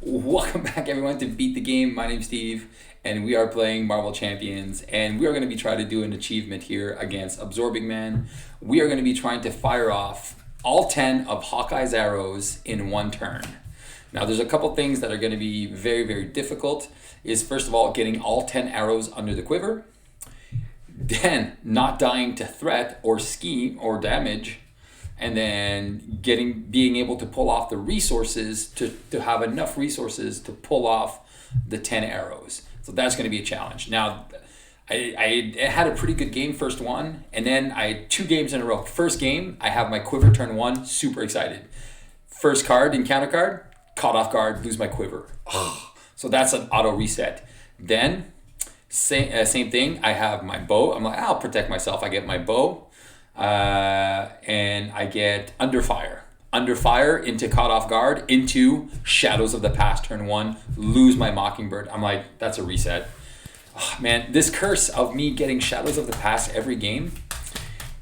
Welcome back, everyone, to Beat the Game. My name's Steve, and we are playing Marvel Champions, and we are going to be trying to do an achievement here against Absorbing Man. We are going to be trying to fire off all 10 of Hawkeye's arrows in one turn. Now, there's a couple things that are going to be very, very difficult. Is first of all, getting all 10 arrows under the quiver, then not dying to threat or scheme or damage, and then being able to pull off the resources to have enough resources to pull off the 10 arrows. So that's going to be a challenge. Now, I had a pretty good game first one, and then I had 2 games in a row. First game, I have my quiver turn 1, super excited. First card, encounter card, caught off guard, lose my quiver. So that's an auto reset. Then, same thing, I have my bow. I'm like, I'll protect myself. I get my bow. And I get under fire into caught off guard into Shadows of the Past turn 1, lose my Mockingbird. I'm like, that's a reset. Oh, man, this curse of me getting Shadows of the Past every game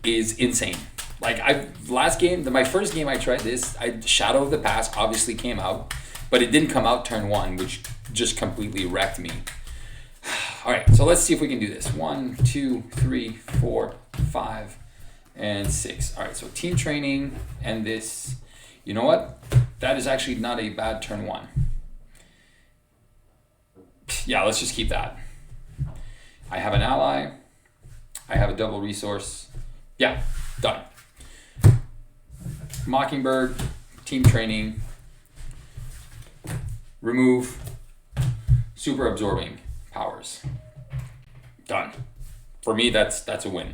is insane. Like my first game I tried this, Shadow of the Past obviously came out, but it didn't come out turn 1, which just completely wrecked me. All right, so let's see if we can do this. 1, 2, 3, 4, 5. And 6. All right, so team training and this. You know what? That is actually not a bad turn 1. Yeah, let's just keep that. I have an ally. I have a double resource. Yeah, done. Mockingbird, team training. Remove super absorbing powers. Done. For me, that's a win.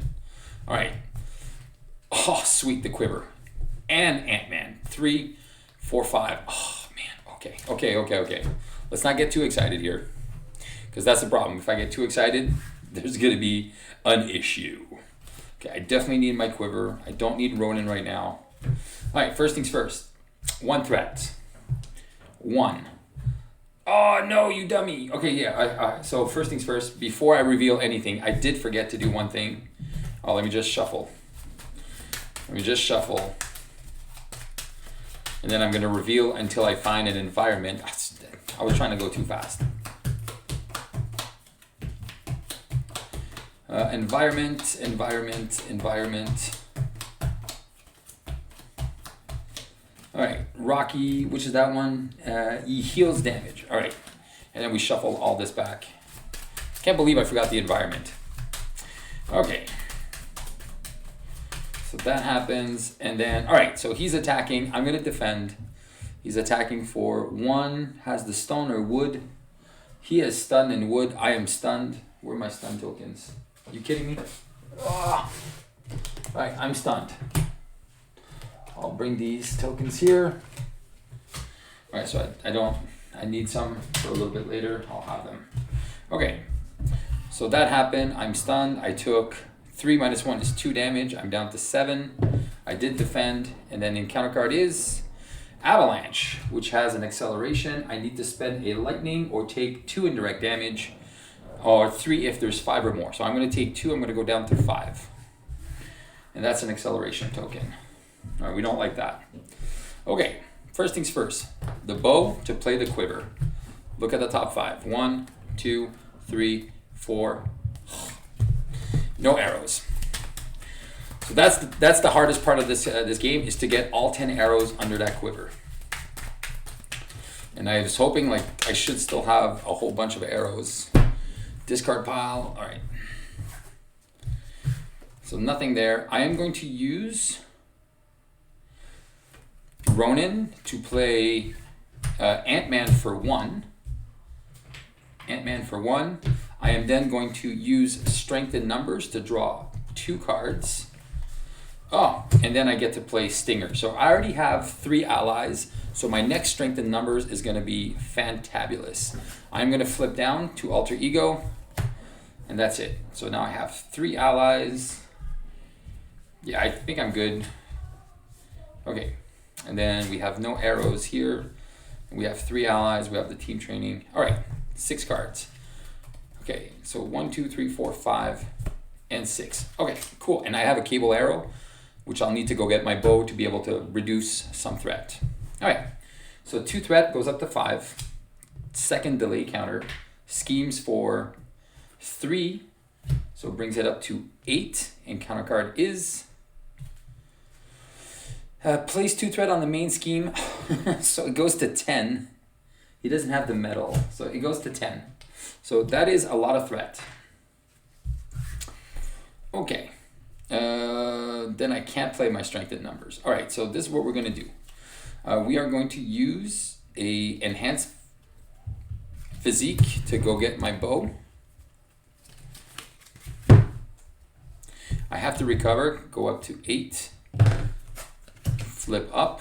All right. Oh, sweet, the quiver. And Ant-Man. 3, 4, 5. Oh, man. Okay. Let's not get too excited here, because that's the problem. If I get too excited, there's going to be an issue. Okay, I definitely need my quiver. I don't need Ronin right now. All right, first things first. 1 threat. 1. Oh, no, you dummy. Okay, yeah. So first things first, before I reveal anything, I did forget to do one thing. Oh, let me just shuffle. And then I'm going to reveal until I find an environment. I was trying to go too fast. Environment. All right, Rocky, which is that one? He heals damage. All right, and then we shuffle all this back. Can't believe I forgot the environment. Okay. So that happens, and then, all right, so he's attacking. I'm going to defend. He's attacking for 1, has the stone or wood. He is stunned in wood. I am stunned. Where are my stun tokens? You kidding me? Oh. All right, I'm stunned. I'll bring these tokens here. All right, so I need some for a little bit later. I'll have them. Okay, so that happened. I'm stunned. I took 3 minus 1 is 2 damage. I'm down to 7. I did defend. And then encounter card is Avalanche, which has an acceleration. I need to spend a lightning or take 2 indirect damage, or 3 if there's 5 or more. So I'm going to take 2. I'm going to go down to 5. And that's an acceleration token. All right, we don't like that. Okay, first things first. The bow to play the quiver. Look at the top 5. 1, 2, 3, 4. No arrows. So that's the hardest part of this game, is to get all 10 arrows under that quiver. And I was hoping I should still have a whole bunch of arrows. Discard pile. All right. So nothing there. I am going to use Ronin to play Ant-Man for 1. I am then going to use Strength in Numbers to draw 2 cards. Oh, and then I get to play Stinger. So I already have 3 allies. So my next Strength in Numbers is going to be fantabulous. I'm going to flip down to Alter Ego, and that's it. So now I have 3 allies. Yeah, I think I'm good. Okay, and then we have no arrows here. We have 3 allies. We have the team training. All right, 6 cards. Okay, so 1, 2, 3, 4, 5, and 6. Okay, cool. And I have a cable arrow, which I'll need to go get my bow to be able to reduce some threat. All right, so 2 threat goes up to 5. second delay counter, schemes for 3, so it brings it up to 8, and counter card is place 2 threat on the main scheme, so it goes to 10. He doesn't have the metal, so it goes to 10. So that is a lot of threat. Okay, then I can't play my strength in numbers. All right, so this is what we're going to do. We are going to use a enhanced physique to go get my bow. I have to recover, go up to 8, flip up.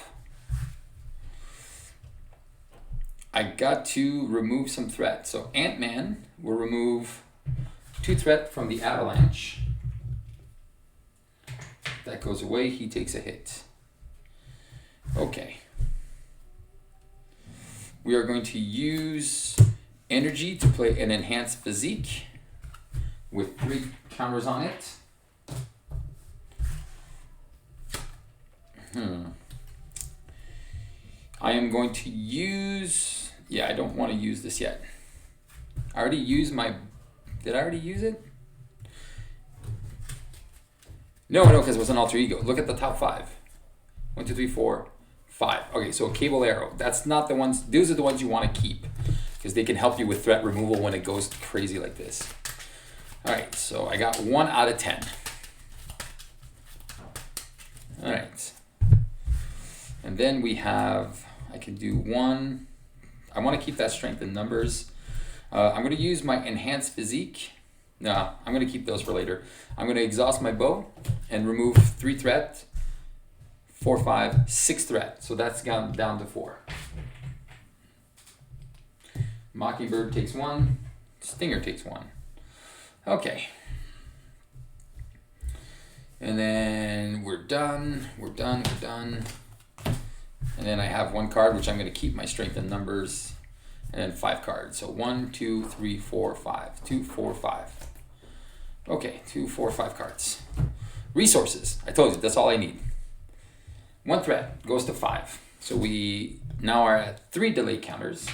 I got to remove some threat. So Ant-Man will remove 2 threat from the avalanche. That goes away, he takes a hit. Okay. We are going to use energy to play an enhanced physique with 3 counters on it. I am going to use, I don't want to use this yet. I already used did I already use it? No, because it was an alter ego. Look at the top 5. 1, 2, 3, 4, 5. Okay, so a cable arrow. That's not the ones, those are the ones you want to keep because they can help you with threat removal when it goes crazy like this. All right, so I got 1 out of 10. All right. And then we have, I can do 1. I want to keep that strength in numbers. I'm going to use my enhanced physique. No, I'm going to keep those for later. I'm going to exhaust my bow and remove 3 threat, 4, 5, 6 threat. So that's gone down to 4. Mockingbird takes 1. Stinger takes 1. Okay. And then we're done. We're done. And then I have 1 card, which I'm going to keep my strength in numbers. And then 5 cards. So 1, 2, 3, 4, 5. 2, 4, 5. Okay, 2, 4, 5 cards. Resources. I told you, that's all I need. 1 threat goes to 5. So we now are at 3 delay counters.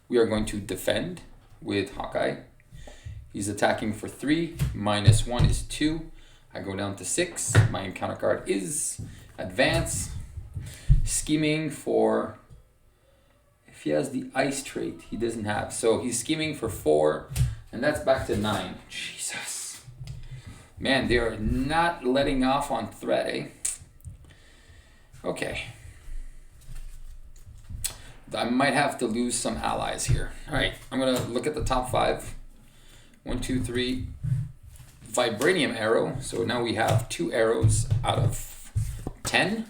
We are going to defend with Hawkeye. He's attacking for 3. Minus 1 is 2. I go down to 6. My encounter card is advance. Scheming for, if he has the ice trait, he doesn't have. So he's scheming for 4, and that's back to 9. Jesus. Man, they are not letting off on threat, eh? Okay. I might have to lose some allies here. All right, I'm going to look at the top 5. 1, 2, 3. Vibranium arrow. So now we have 2 arrows out of 10.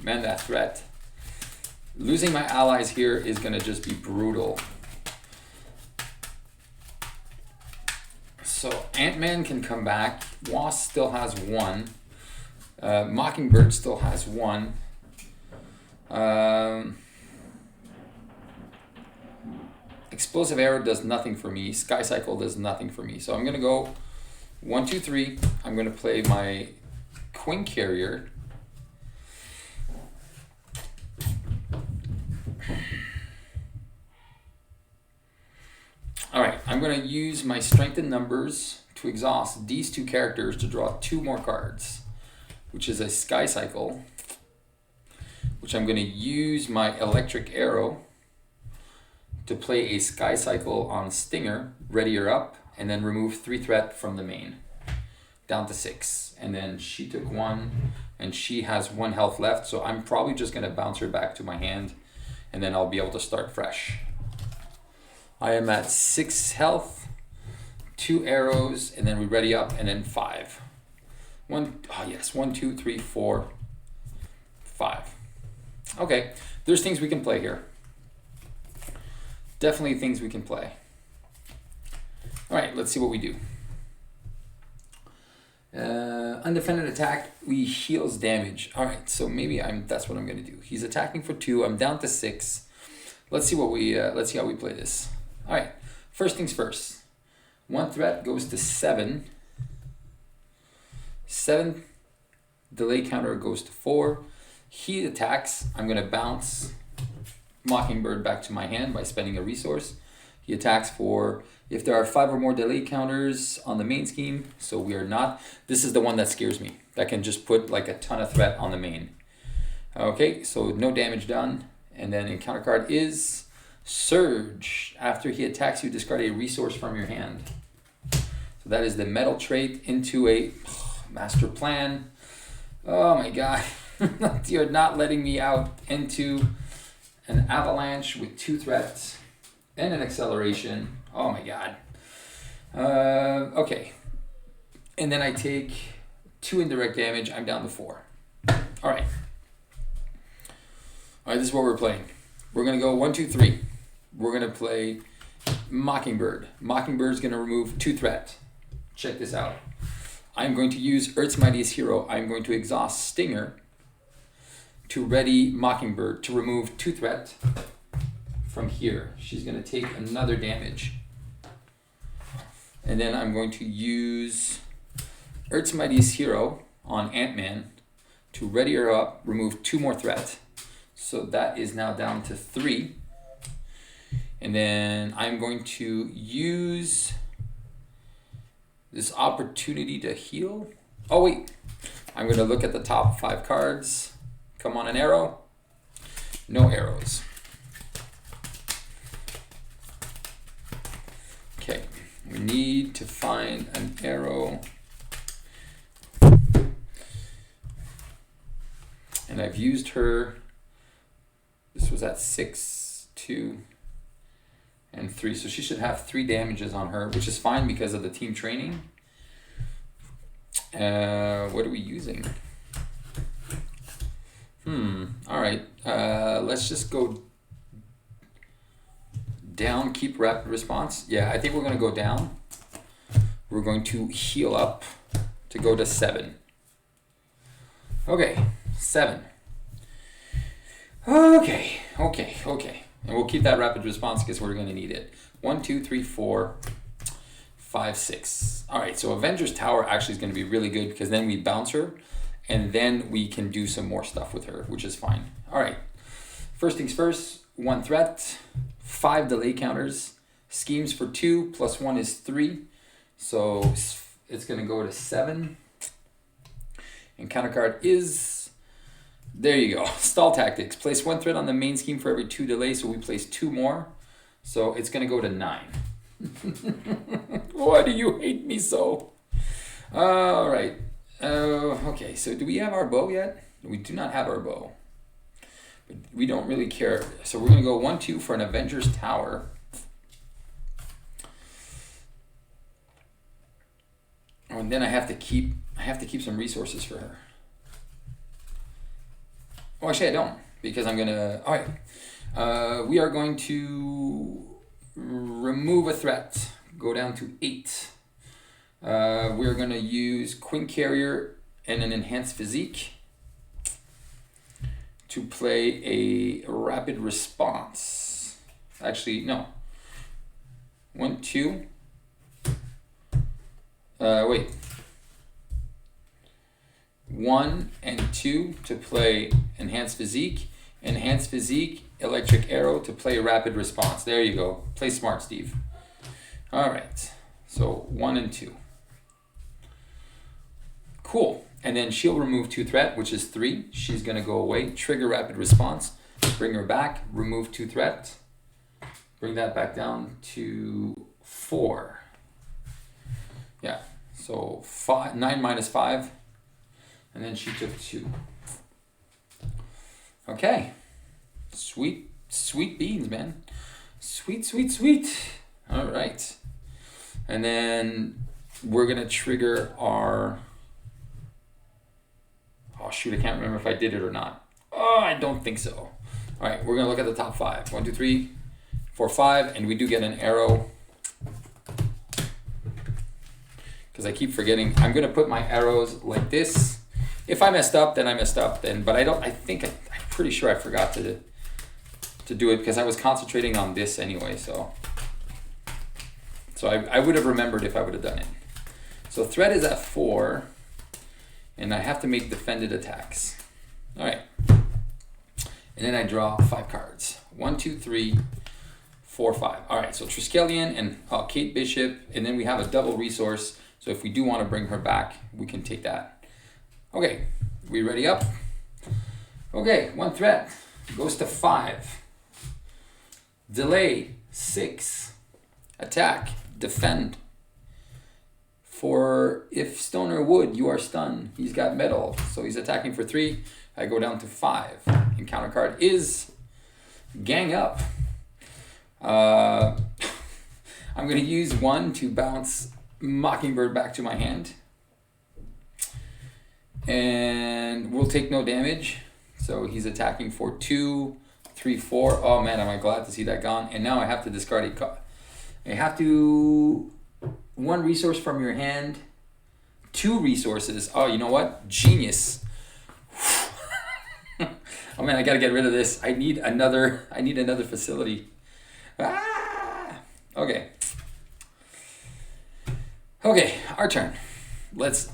Man, that threat. Losing my allies here is going to just be brutal. So Ant-Man can come back. Wasp still has 1. Mockingbird still has 1. Explosive arrow does nothing for me. Sky Cycle does nothing for me. So I'm going to go 1, 2, 3. I'm going to play my Queen Carrier. All right, I'm going to use my strength in numbers to exhaust these 2 characters to draw 2 more cards, which is a Sky Cycle, which I'm going to use my electric arrow to play a Sky Cycle on Stinger, ready her up, and then remove 3 threat from the main, down to 6. And then she took 1, and she has 1 health left, so I'm probably just going to bounce her back to my hand, and then I'll be able to start fresh. I am at 6 health, 2 arrows, and then we ready up, and then 5. 1, 2, 3, 4, 5. Okay, there's things we can play here. Definitely things we can play. All right, let's see what we do. Undefended attack, we heals damage. All right, so maybe that's what I'm gonna do. He's attacking for 2. I'm down to 6. Let's see let's see how we play this. All right, first things first. 1 threat goes to 7. 7 delay counter goes to 4. he attacks, I'm gonna bounce Mockingbird back to my hand by spending a resource. He attacks for, if there are 5 or more delay counters on the main scheme, so we are not, this is the one that scares me. That can just put like a ton of threat on the main. Okay, so no damage done. And then encounter card is Surge. After he attacks you, discard a resource from your hand. So that is the metal trait into a master plan. Oh my god. You're not letting me out into an avalanche with 2 threats and an acceleration. Oh my god. Okay. And then I take 2 indirect damage. I'm down to 4. All right. All right, this is what we're playing. We're going to go 1, 2, 3. We're going to play Mockingbird. Mockingbird's going to remove 2 threat. Check this out. I'm going to use Earth's Mightiest Hero. I'm going to exhaust Stinger to ready Mockingbird to remove 2 threat from here. She's going to take another damage. And then I'm going to use Earth's Mightiest Hero on Ant-Man to ready her up, remove 2 more threat. So that is now down to 3. And then I'm going to use this opportunity to heal. Oh wait, I'm going to look at the top 5 cards. Come on, an arrow. No arrows. Okay, we need to find an arrow. And I've used her. This was at 6, 2, and 3. So she should have 3 damages on her, which is fine because of the team training. What are we using? All right. Let's just go down, keep rapid response. Yeah, I think we're going to go down. We're going to heal up to go to 7. Okay, 7. Okay. And we'll keep that rapid response because we're going to need it. 1, 2, 3, 4, 5, 6. All right, so Avengers Tower actually is going to be really good because then we bounce her and then we can do some more stuff with her, which is fine. All right, first things first, 1 threat, 5 delay counters, schemes for 2, plus 1 is 3. So it's going to go to 7. And counter card is, there you go, Stall Tactics. Place 1 threat on the main scheme for every 2 delays, so we place 2 more. So it's going to go to 9. Why do you hate me so? All right. Okay, so do we have our bow yet? We do not have our bow. But we don't really care. So we're going to go 1, 2 for an Avengers Tower. Oh, and then I have to keep some resources for her. Oh, actually I don't, because I'm gonna, all right. We are going to remove a threat, go down to 8. We're gonna use Queen Carrier and an Enhanced Physique to play a rapid response. Actually, no. 1, 2. Wait. 1 and 2 to play Enhanced Physique. Enhanced Physique, Electric Arrow to play Rapid Response. There you go. Play smart, Steve. All right. So 1 and 2. Cool. And then she'll remove 2 threat, which is 3. She's going to go away. Trigger Rapid Response. Bring her back. Remove 2 threat. Bring that back down to 4. Yeah. So 9 minus 5. And then she took 2. Okay. Sweet beans, man. Sweet. All right. And then we're going to trigger our... Oh, shoot. I can't remember if I did it or not. Oh, I don't think so. All right. We're going to look at the top 5. 1, 2, 3, 4, 5. And we do get an arrow. Because I keep forgetting. I'm going to put my arrows like this. If I messed up, then I messed up. I'm pretty sure I forgot to do it because I was concentrating on this anyway. So I would have remembered if I would have done it. So threat is at 4, and I have to make defended attacks. All right. And then I draw 5 cards. 1, 2, 3, 4, 5. All right, so Triskelion and Kate Bishop, and then we have a double resource. So if we do want to bring her back, we can take that. Okay, we ready up? Okay, 1 threat goes to 5. Delay, 6. Attack, defend. For if stone or wood, you are stunned. He's got metal, so he's attacking for 3. I go down to 5. And counter card is gang up. I'm going to use 1 to bounce Mockingbird back to my hand. And we'll take no damage. So he's attacking for 2, 3, 4. Oh man, am I glad to see that gone. And now I have to discard a card. I have to... 1 resource from your hand. 2 resources. Oh, you know what? Genius. Oh man, I gotta get rid of this. I need another facility. Okay. Okay, our turn. Let's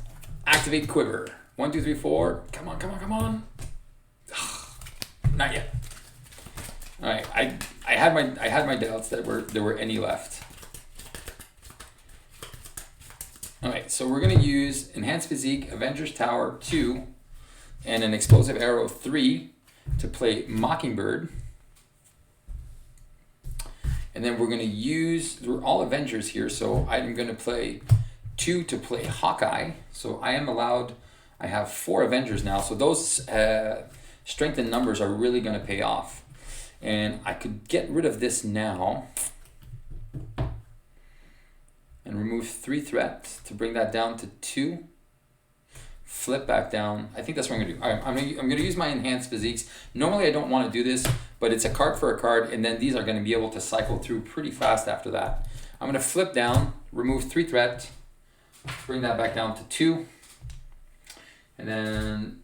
activate Quiver. 1, 2, 3, 4. Come on, come on, come on. Not yet. All right, I had my doubts that there were any left. All right, so we're gonna use Enhanced Physique, Avengers Tower 2, and an Explosive Arrow 3 to play Mockingbird. And then we're gonna use, we're all Avengers here, so I'm gonna play 2 to play Hawkeye. So I am allowed, I have 4 Avengers now, so those strength in numbers are really gonna pay off. And I could get rid of this now and remove 3 threats to bring that down to 2. Flip back down. I think that's what I'm gonna do. All right, I'm gonna use my Enhanced Physiques. Normally I don't want to do this, but it's a card for a card, and then these are gonna be able to cycle through pretty fast after that. I'm gonna flip down, remove 3 threat, bring that back down to 2, and then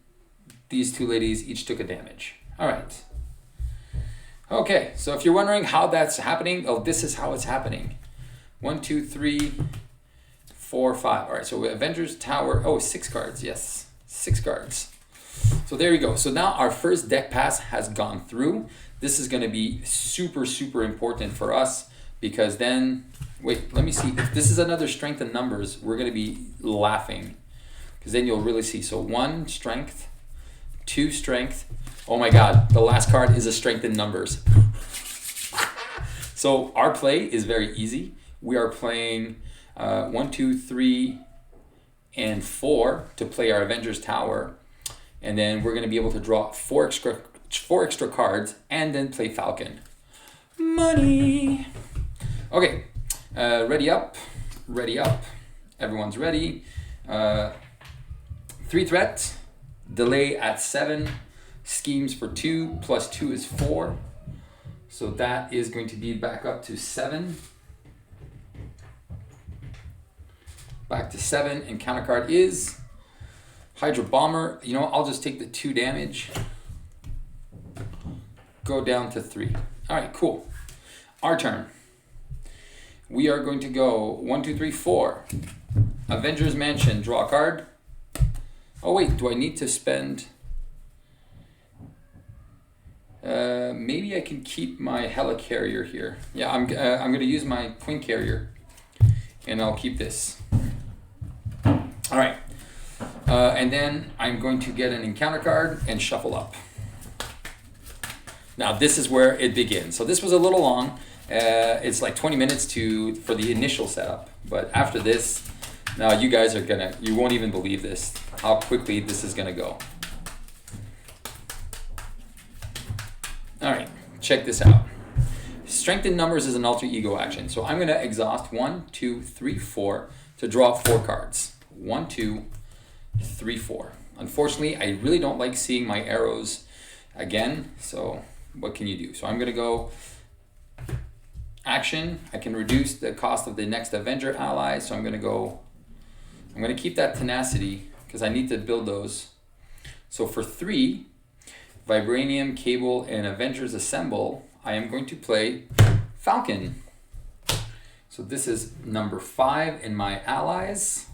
these 2 ladies each took a damage. All right. Okay, so if you're wondering how that's happening, oh, this is how it's happening. 1, 2, 3, 4, 5. All right, so Avengers Tower. Oh, 6 cards. Yes, 6 cards. So there you go. So now our first deck pass has gone through. This is going to be super, super important for us because then, wait, let me see. If this is another strength in numbers, we're going to be laughing because then you'll really see. So 1 strength, 2 strength. Oh my God, the last card is a strength in numbers. So our play is very easy. We are playing 1, 2, 3, and 4 to play our Avengers Tower. And then we're going to be able to draw 4 extra cards and then play Falcon. Money! Okay, ready up, ready up. Everyone's ready. 3 threat, delay at 7, schemes for 2, plus 2 is 4. So that is going to be back up to 7. Back to 7, and counter card is Hydra Bomber. You know, I'll just take the 2 damage. Go down to 3. All right, cool. Our turn. We are going to go 1, 2, 3, 4. Avengers Mansion, draw a card. Oh wait, do I need to spend? Maybe I can keep my Helicarrier here. Yeah, I'm going to use my Queen Carrier, and I'll keep this. All right, and then I'm going to get an encounter card and shuffle up. Now this is where it begins. So this was a little long. It's like 20 minutes for the initial setup, but after this, now you guys you won't even believe this, how quickly this is gonna go. All right, check this out. Strength in numbers is an alter ego action. So I'm gonna exhaust 1, 2, 3, 4 to draw 4 cards. 1, 2, 3, 4. Unfortunately, I really don't like seeing my arrows again. So what can you do? So I'm gonna go action. I can reduce the cost of the next Avenger ally. So I'm gonna keep that tenacity because I need to build those. So for 3, Vibranium, Cable, and Avengers Assemble, I am going to play Falcon. So this is number 5 in my allies.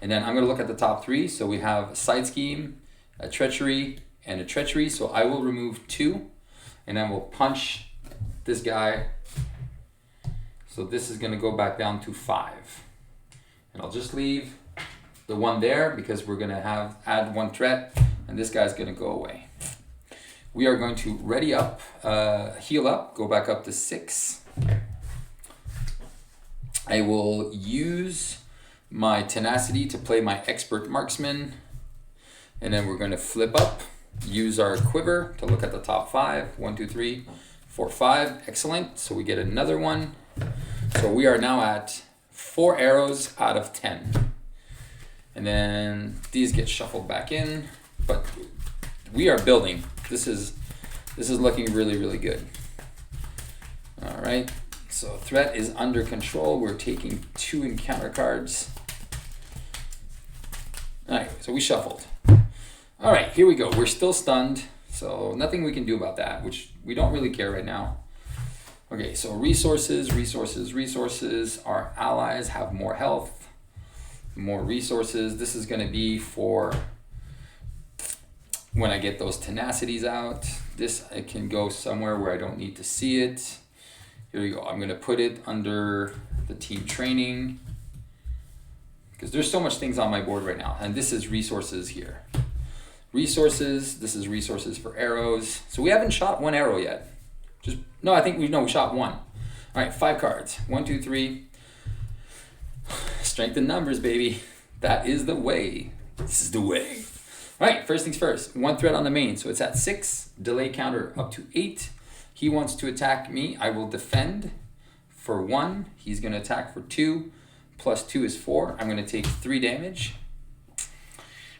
And then I'm going to look at the top 3. So we have a Side Scheme, a Treachery, and a Treachery. So I will remove 2 and then we'll punch this guy. So this is gonna go back down to 5. And I'll just leave the 1 there because we're gonna add 1 threat, and this guy's gonna go away. We are going to ready up, heal up, go back up to 6. I will use my tenacity to play my expert marksman, and then we're going to flip up, use our quiver to look at the top 5. 1, 2, 3, 4, 5. Excellent. So we get another one. So we are now at 4 arrows out of 10. And then these get shuffled back in, but we are building. This is looking really, really good. All right. So threat is under control. We're taking 2 encounter cards. All right, so we shuffled. All right, here we go. We're still stunned, so nothing we can do about that, which we don't really care right now. Okay, so resources. Our allies have more health, more resources. This is gonna be for when I get those tenacities out. This I can go somewhere where I don't need to see it. Here we go. I'm gonna put it under the team training because there's so much things on my board right now. And this is resources here. Resources, this is resources for arrows. So we haven't shot 1 arrow yet. I think we shot 1. All right, 5 cards. 1, 2, 3. Strength in numbers, baby. That is the way. This is the way. All right, first things first. 1 threat on the main. So it's at 6. Delay counter up to 8. He wants to attack me. I will defend for 1. He's going to attack for 2. Plus 2 is 4. I'm going to take 3 damage.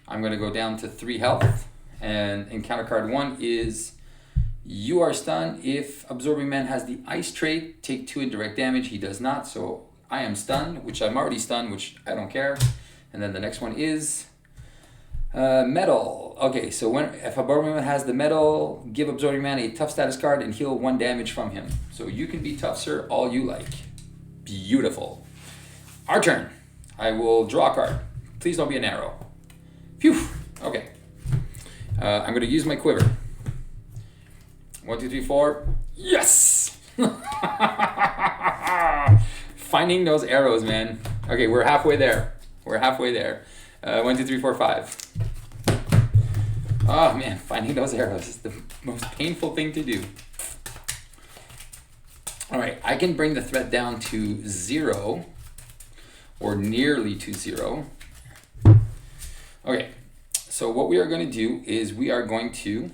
I'm going to go down to 3 health. And encounter card 1 is you are stunned. If Absorbing Man has the ice trait, take 2 indirect damage. He does not. So I am stunned, which I'm already stunned, which I don't care. And then the next one is metal. Okay, so if Absorbing Man has the metal, give Absorbing Man a tough status card and heal 1 damage from him. So you can be tough, sir, all you like. Beautiful. Our turn. I will draw a card. Please don't be an arrow. Phew. Okay. I'm going to use my quiver. 1, 2, 3, 4. Yes! Finding those arrows, man. Okay, we're halfway there. 1, 2, 3, 4, 5. Oh man, finding those arrows is the most painful thing to do. All right, I can bring the threat down to 0 or nearly to 0. Okay, so what we are going to do is we are going to,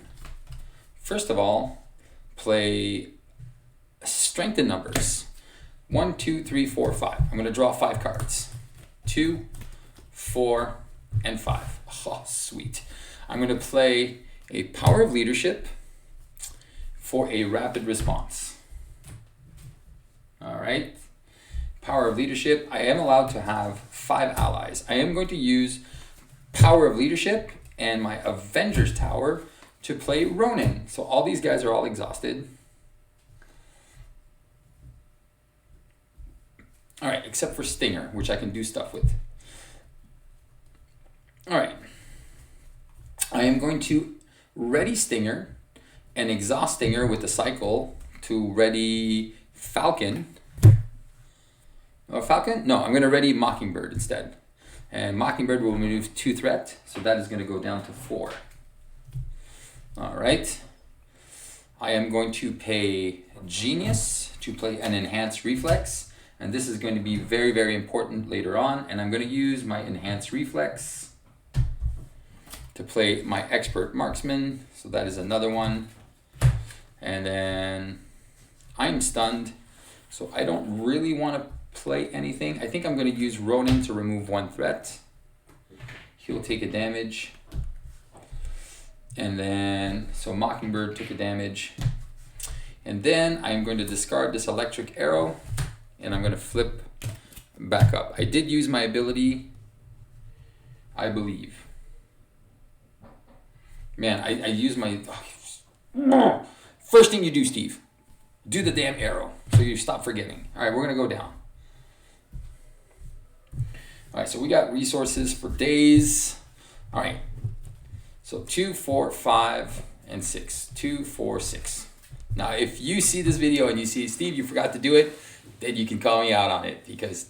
first of all, play strength in numbers. 1, 2, 3, 4, 5. I'm going to draw 5 cards. 2, 4, and 5. Oh, sweet. I'm going to play a power of leadership for a rapid response. All right. Power of leadership. I am allowed to have 5 allies. I am going to use power of leadership and my Avengers Tower to play Ronin. So all these guys are all exhausted. All right, except for Stinger, which I can do stuff with. All right. I am going to ready Stinger and exhaust Stinger with the cycle to ready Falcon. Oh, Falcon? No, I'm going to ready Mockingbird instead. And Mockingbird will remove 2 threat, so that is going to go down to 4. All right. I am going to pay Genius to play an enhanced reflex, and this is going to be very, very important later on, and I'm going to use my enhanced reflex to play my expert marksman, so that is another one. And then I'm stunned, so I don't really want to play anything. I think I'm going to use Ronin to remove 1 threat. He'll take a damage. And then, so Mockingbird took a damage. And then I'm going to discard this electric arrow and I'm going to flip back up. I did use my ability, I believe. Man, I use my... First thing you do, Steve, do the damn arrow so you stop forgetting. All right, we're going to go down. All right, so we got resources for days. All right, so 2, 4, 5, and 6. 2, 4, 6. Now, if you see this video and you see, Steve, you forgot to do it, then you can call me out on it because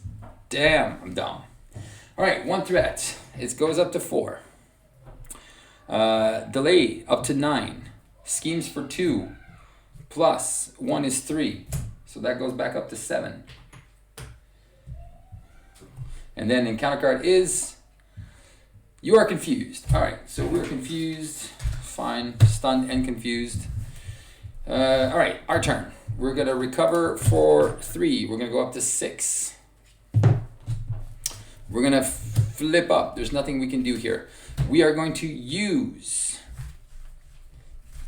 damn, I'm dumb. All right, 1 threat. It goes up to 4. Delay up to 9. Schemes for 2 plus 1 is 3. So that goes back up to 7. And then encounter card is, you are confused. All right, so we're confused. Fine, stunned and confused. All right, our turn. We're gonna recover for 3. We're gonna go up to 6. We're gonna flip up. There's nothing we can do here. We are going to use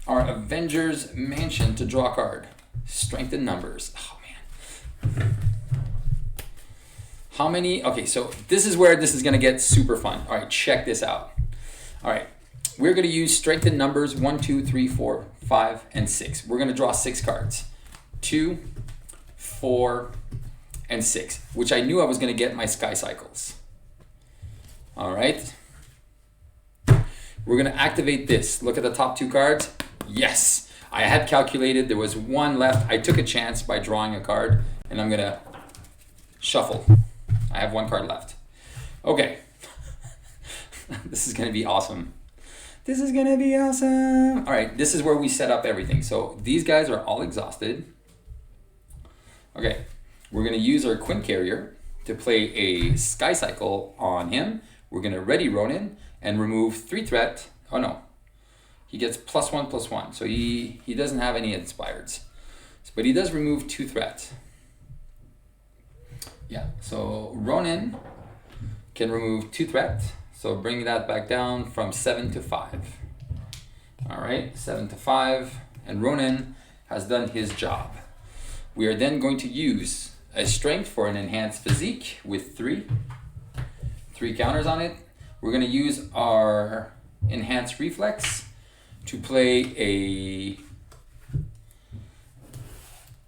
our Avengers Mansion to draw a card. Strength in numbers. Oh man. How many? Okay, so this is where this is gonna get super fun. All right, check this out. All right, we're gonna use strength in numbers 1, 2, 3, 4, 5, and 6. We're gonna draw 6 cards. 2, 4, and 6, which I knew I was gonna get my sky cycles. All right. We're gonna activate this. Look at the top 2 cards. Yes, I had calculated there was 1 left. I took a chance by drawing a card, and I'm gonna shuffle. I have 1 card left. Okay. This is gonna be awesome. This is gonna be awesome. All right, this is where we set up everything. So these guys are all exhausted. Okay, we're gonna use our Quint Carrier to play a Sky Cycle on him. We're gonna ready Ronin and remove 3 threat. Oh no, he gets +1/+1. So he doesn't have any inspireds, but he does remove 2 threat. Yeah, so Ronin can remove 2 threat. So bring that back down from 7 to 5. All right, 7 to 5, and Ronin has done his job. We are then going to use a strength for an enhanced physique with 3 counters on it. We're gonna use our enhanced reflex to play a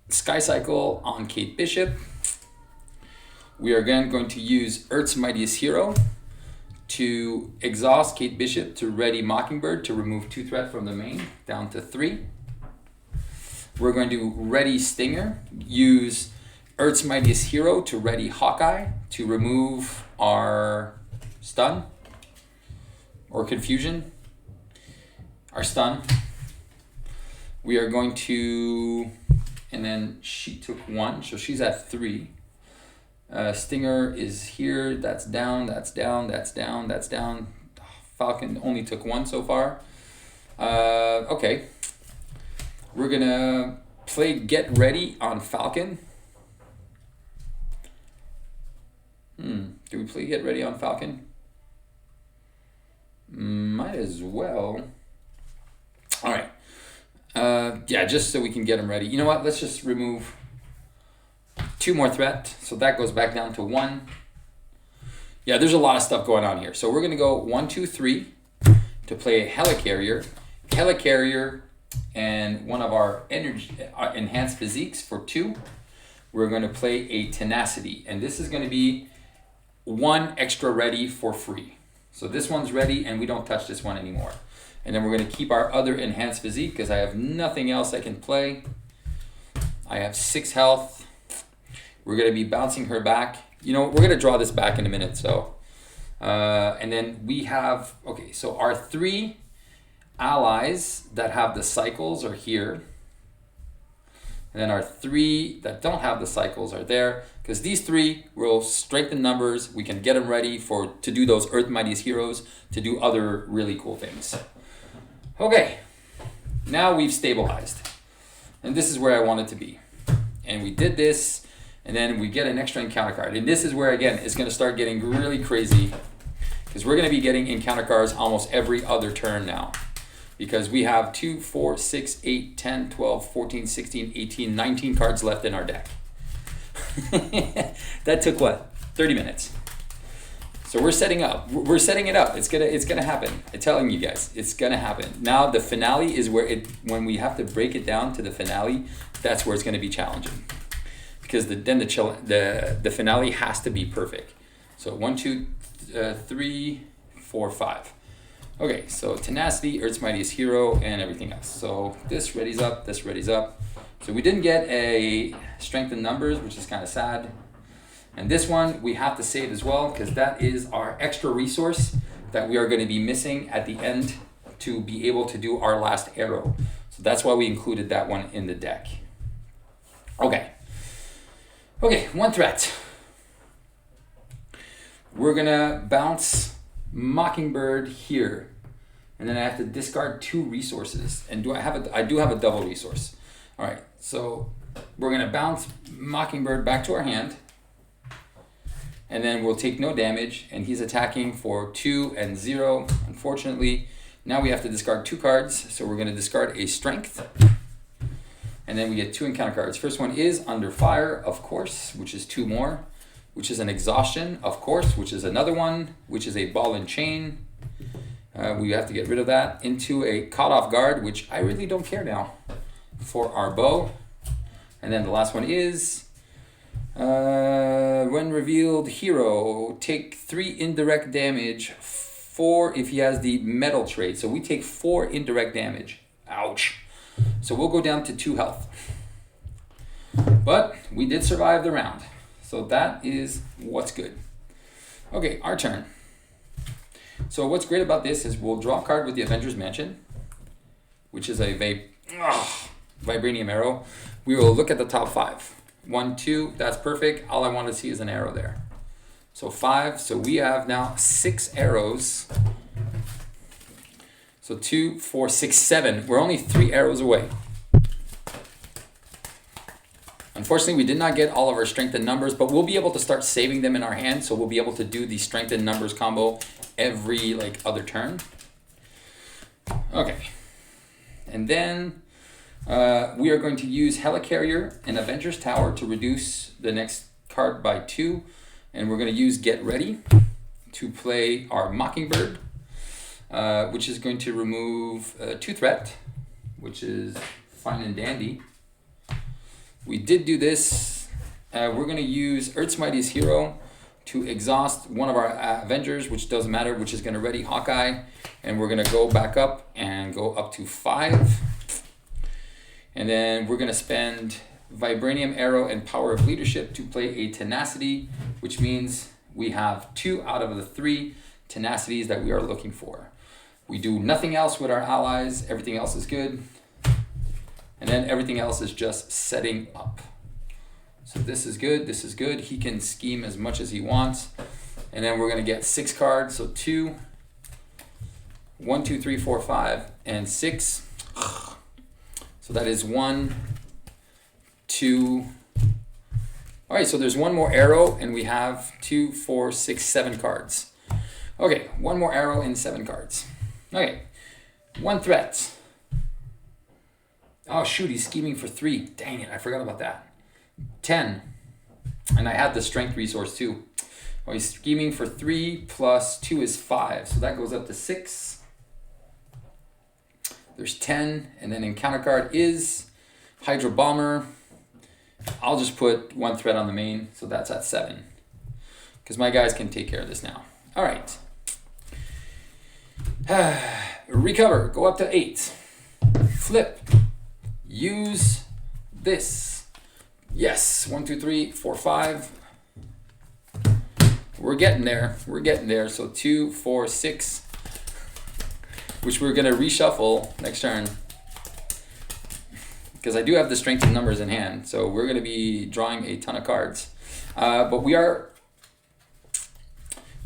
Sky Cycle on Kate Bishop. We are again going to use Earth's Mightiest Hero to exhaust Kate Bishop to ready Mockingbird to remove 2 threat from the main down to 3. We're going to ready Stinger, use Earth's Mightiest Hero to ready Hawkeye to remove our stun or confusion, our stun. We are going to, and then she took 1, so she's at 3. Stinger is here, that's down, that's down, that's down, that's down. Falcon only took 1 so far. Okay. We're gonna play Get Ready on Falcon. Do we play Get Ready on Falcon? Might as well. All right. Yeah, just so we can get him ready. You know what? Let's just remove 2 more threat. So that goes back down to 1. Yeah, there's a lot of stuff going on here. So we're going to go 1, 2, 3 to play a Helicarrier. Helicarrier and one of our energy enhanced physiques for 2. We're going to play a Tenacity. And this is going to be 1 extra ready for free. So this one's ready and we don't touch this one anymore. And then we're going to keep our other enhanced physique because I have nothing else I can play. I have 6 health. We're going to be bouncing her back. You know, we're going to draw this back in a minute. So, and then we have, okay, so our 3 allies that have the cycles are here. And then our 3 that don't have the cycles are there. Because these 3 will strengthen numbers. We can get them ready to do those Earth Mightiest Heroes, to do other really cool things. Okay, now we've stabilized. And this is where I want it to be. And we did this, and then we get an extra encounter card. And this is where, again, it's going to start getting really crazy. Because we're going to be getting encounter cards almost every other turn now. Because we have 2, 4, 6, 8, 10, 12, 14, 16, 18, 19 cards left in our deck. That took what? 30 minutes. So we're setting up. We're setting it up. It's gonna happen. I'm telling you guys, it's gonna happen. Now the finale is where when we have to break it down to the finale, that's where it's gonna be challenging. Because the finale has to be perfect. So 1, 2, 3, 4, 5. Okay, so tenacity, Earth's mightiest hero, and everything else. So this readies up, this readies up. So we didn't get a strength in numbers, which is kind of sad. And this one we have to save as well, because that is our extra resource that we are going to be missing at the end to be able to do our last arrow. So that's why we included that one in the deck. Okay. Okay, one threat. We're gonna bounce Mockingbird here, and then I have to discard 2 resources. And I do have a double resource. All right, so we're gonna bounce Mockingbird back to our hand, and then we'll take no damage, and he's attacking for 2 and 0. Unfortunately, now we have to discard 2 cards, so we're gonna discard a strength, and then we get 2 encounter cards. First one is Under Fire, of course, which is 2 more, which is an Exhaustion, of course, which is another one, which is a Ball and Chain. We have to get rid of that. Into a Caught Off Guard, which I really don't care now, for our bow. And then the last one is, when revealed hero, take 3 indirect damage, 4 if he has the metal trait. So we take 4 indirect damage. Ouch. So we'll go down to 2 health. But we did survive the round. So that is what's good. Okay, our turn. So what's great about this is we'll draw a card with the Avengers Mansion, which is a Vibranium Arrow. We will look at the top 5. 1, 2, that's perfect. All I want to see is an arrow there. So 5, so we have now 6 arrows. So 2, 4, 6, 7. We're only 3 arrows away. Unfortunately, we did not get all of our strength and numbers, but we'll be able to start saving them in our hand. So we'll be able to do the strength and numbers combo every other turn. Okay. And then we are going to use Helicarrier and Avengers Tower to reduce the next card by 2. And we're going to use Get Ready to play our Mockingbird, which is going to remove 2 threat, which is fine and dandy. We did do this. We're going to use Earth's Mightiest Hero to exhaust one of our Avengers, which doesn't matter, which is going to ready Hawkeye. And we're going to go back up and go up to 5. And then we're going to spend Vibranium Arrow and Power of Leadership to play a Tenacity, which means we have 2 out of the 3 tenacities that we are looking for. We do nothing else with our allies. Everything else is good. And then everything else is just setting up. So this is good, this is good. He can scheme as much as he wants. And then we're gonna get 6 cards. So 2, 1, 2, 3, 4, 5, and 6. So that is 1, 2. All right, so there's 1 more arrow and we have 2, 4, 6, 7 cards. Okay, 1 more arrow and 7 cards. Okay, 1 threat. Oh shoot, he's scheming for 3. Dang it, I forgot about that. 10. And I had the strength resource too. Oh, he's scheming for 3 plus 2 is 5. So that goes up to 6. There's 10. And then encounter card is Hydro Bomber. I'll just put 1 threat on the main. So that's at 7. Because my guys can take care of this now. All right. Recover. Go up to 8. Flip. Use this. Yes. 1, 2, 3, 4, 5. We're getting there. We're getting there. So 2, 4, 6. Which we're going to reshuffle next turn. Because I do have the strength and numbers in hand. So we're going to be drawing a ton of cards. But we are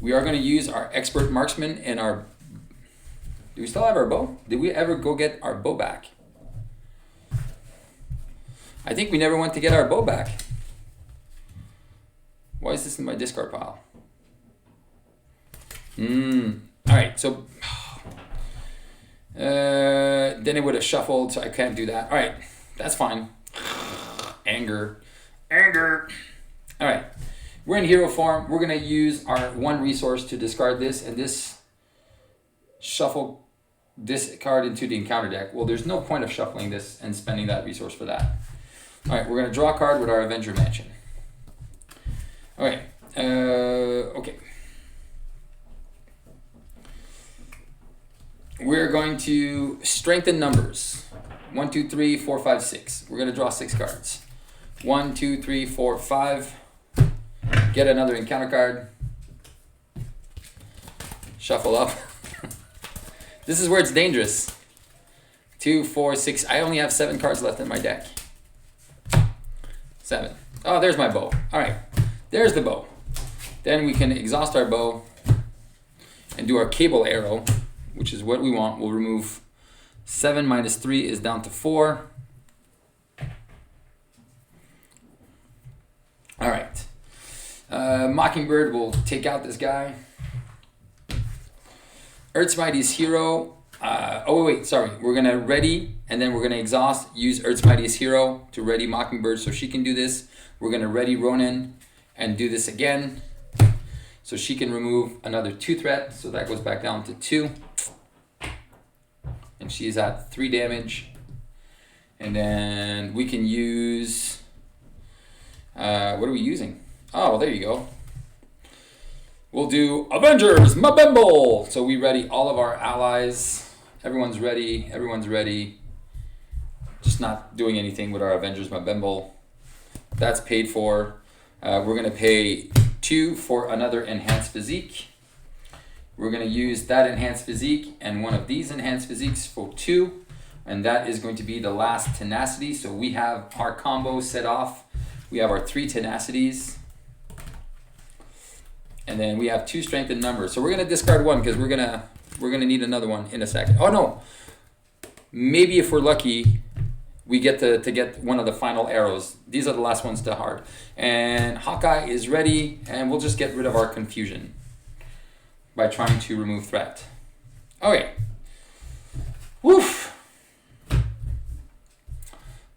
going to use our Expert Marksman and our... Do we still have our bow? Did we ever go get our bow back? I think we never went to get our bow back. Why is this in my discard pile? All right, so then it would have shuffled, so I can't do that. All right, that's fine. Anger. All right, we're in hero form. We're gonna use our 1 resource to discard this, and this shuffle this card into the encounter deck. Well, there's no point of shuffling this and spending that resource for that. All right, we're going to draw a card with our Avenger Mansion. All right, okay. we're going to strengthen numbers. 1, 2, 3, 4, 5, 6. We're going to draw 6 cards. 1, 2, 3, 4, 5. Get another encounter card. Shuffle up. This is where it's dangerous. 2, 4, 6. I only have 7 cards left in my deck. 7. Oh, there's my bow. All right, there's the bow. Then we can exhaust our bow and do our cable arrow, which is what we want. We'll remove 7 minus 3 is down to 4. All right. Mockingbird will take out this guy. Earth's Mightiest Hero. Sorry. We're going to ready, and then we're going to exhaust. Use Earth's Mightiest Hero to ready Mockingbird so she can do this. We're going to ready Ronin and do this again. So she can remove another 2 threat. So that goes back down to 2. And she's at 3 damage. And then we can use... what are we using? Oh, well, there you go. We'll do Avengers Mabembo. So we ready all of our allies. Everyone's ready. Everyone's ready. Just not doing anything with our Avengers Mabembo. That's paid for. We're going to pay 2 for another enhanced physique. We're going to use that enhanced physique and one of these enhanced physiques for 2. And that is going to be the last tenacity. So we have our combo set off. We have our 3 tenacities. And then we have 2 strengthened numbers. So we're going to discard 1 because we're gonna need another one in a second. Oh no. Maybe if we're lucky, we get to get one of the final arrows. These are the last ones to hard. And Hawkeye is ready, and we'll just get rid of our confusion by trying to remove threat. Okay. Woof.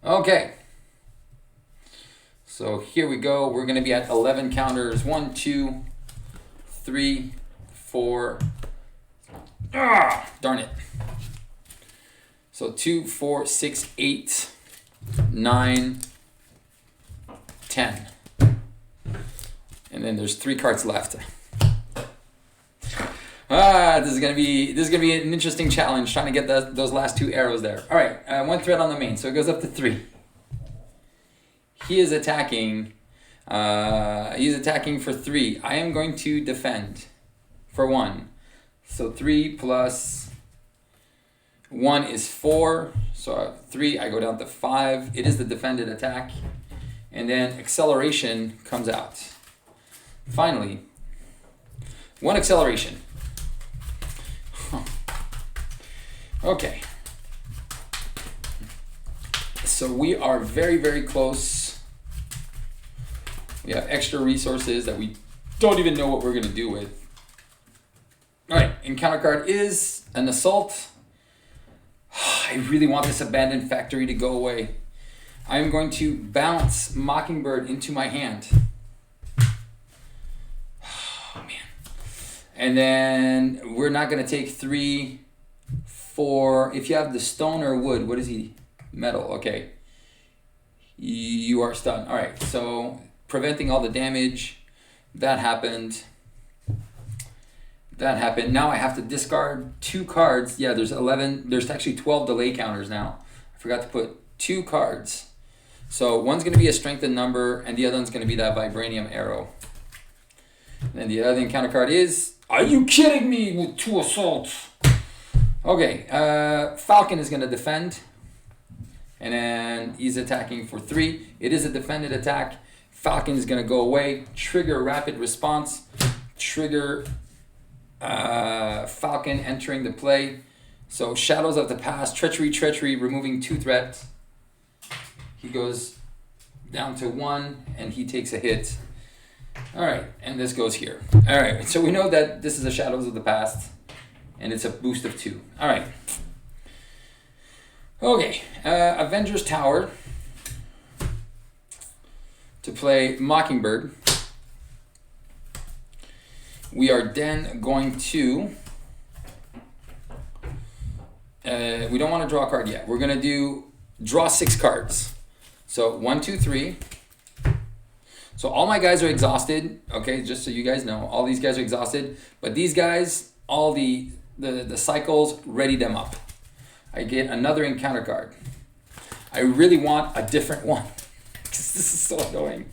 Okay. So here we go. We're going to be at 11 counters. 1, 2, 3, 4. Darn it. So 2, 4, 6, 8, 9, 10. And then there's 3 cards left. This is gonna be an interesting challenge trying to get those last 2 arrows there. All right, 1 threat on the main, so it goes up to 3. He is attacking. He's attacking for 3. I am going to defend for 1. So 3 plus 1 is 4. So 3, I go down to 5. It is the defended attack. And then acceleration comes out. Finally, 1 acceleration. Okay. So we are very, very close. We have extra resources that we don't even know what we're going to do with. All right, encounter card is an assault. I really want this abandoned factory to go away. I'm going to bounce Mockingbird into my hand. Oh, man. And then we're not going to take 3, 4. If you have the stone or wood, what is he? Metal, okay. You are stunned. All right, so preventing all the damage. That happened. That happened. Now I have to discard 2 cards. Yeah, there's 11. There's actually 12 delay counters now. I forgot to put 2 cards. So one's going to be a strengthened number, and the other one's going to be that vibranium arrow. And the other encounter card is, are you kidding me, with 2 assaults? Okay, Falcon is going to defend. And then he's attacking for 3. It is a defended attack. Falcon is going to go away. Trigger rapid response. Trigger Falcon entering the play. So Shadows of the Past. Treachery, removing 2 threats. He goes down to 1 and he takes a hit. All right, and this goes here. All right, so we know that this is a Shadows of the Past and it's a boost of 2. All right. Okay, Avengers Tower to play Mockingbird. We are then going to, we don't want to draw a card yet. We're going to draw 6 cards. So 1, 2, 3. So all my guys are exhausted. Okay, just so you guys know, all these guys are exhausted. But these guys, all the the cycles, ready them up. I get another encounter card. I really want a different one because this is so annoying.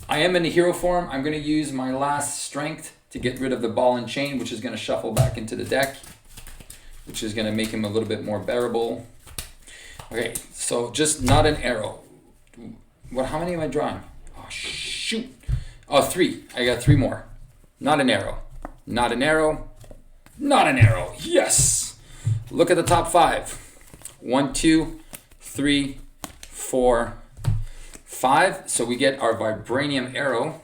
I am in a hero form. I'm going to use my last strength to get rid of the ball and chain, which is going to shuffle back into the deck, which is going to make him a little bit more bearable. Okay, so just not an arrow. What? How many am I drawing? Oh, shoot. Oh, 3. I got 3 more. Not an arrow. Not an arrow. Not an arrow. Yes. Look at the top 5. 1, 2, 3, 4, 5. So we get our vibranium arrow,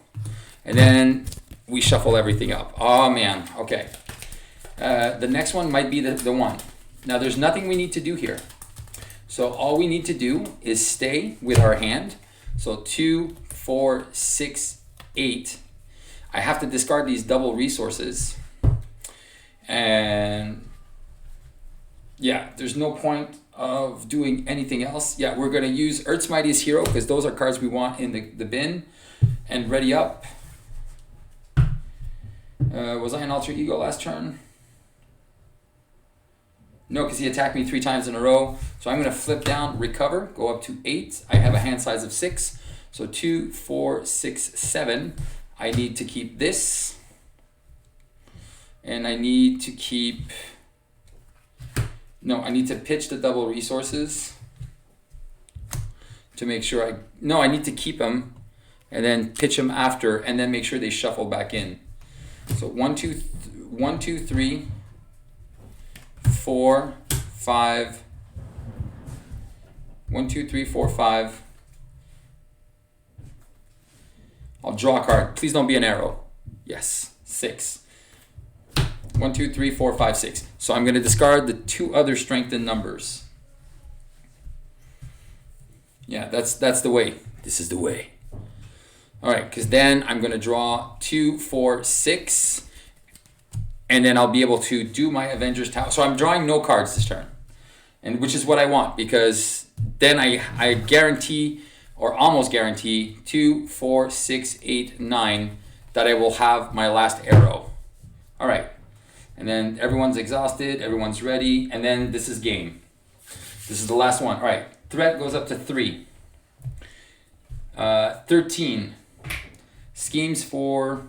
and then we shuffle everything up. Oh man. Okay. The next one might be the one. Now there's nothing we need to do here. So all we need to do is stay with our hand. So 2, 4, 6, 8. I have to discard these double resources. And yeah, there's no point of doing anything else. Yeah, we're going to use Earth's Mightiest Hero because those are cards we want in the bin. And ready up. Was I an alter ego last turn? No, because he attacked me 3 times in a row. So I'm going to flip down, recover, go up to 8. I have a hand size of 6. So 2, 4, 6, 7. I need to keep this. And I need to keep... No, I need to pitch the double resources to make sure I need to keep them and then pitch them after and then make sure they shuffle back in. So 1, 2, 3, 4, 5. 1, 2, 3, 4, 5. I'll draw a card. Please don't be an arrow. Yes, 6. 1, 2, 3, 4, 5, 6. So I'm going to discard the 2 other strengthened numbers. Yeah, that's the way. This is the way. All right, because then I'm going to draw 2, 4, 6. And then I'll be able to do my Avengers Tower. So I'm drawing no cards this turn. And which is what I want, because then I guarantee, or almost guarantee, 2, 4, 6, 8, 9, that I will have my last arrow. All right. And then everyone's exhausted, everyone's ready, and then this is game. This is the last one. All right, threat goes up to 3. 13. Schemes for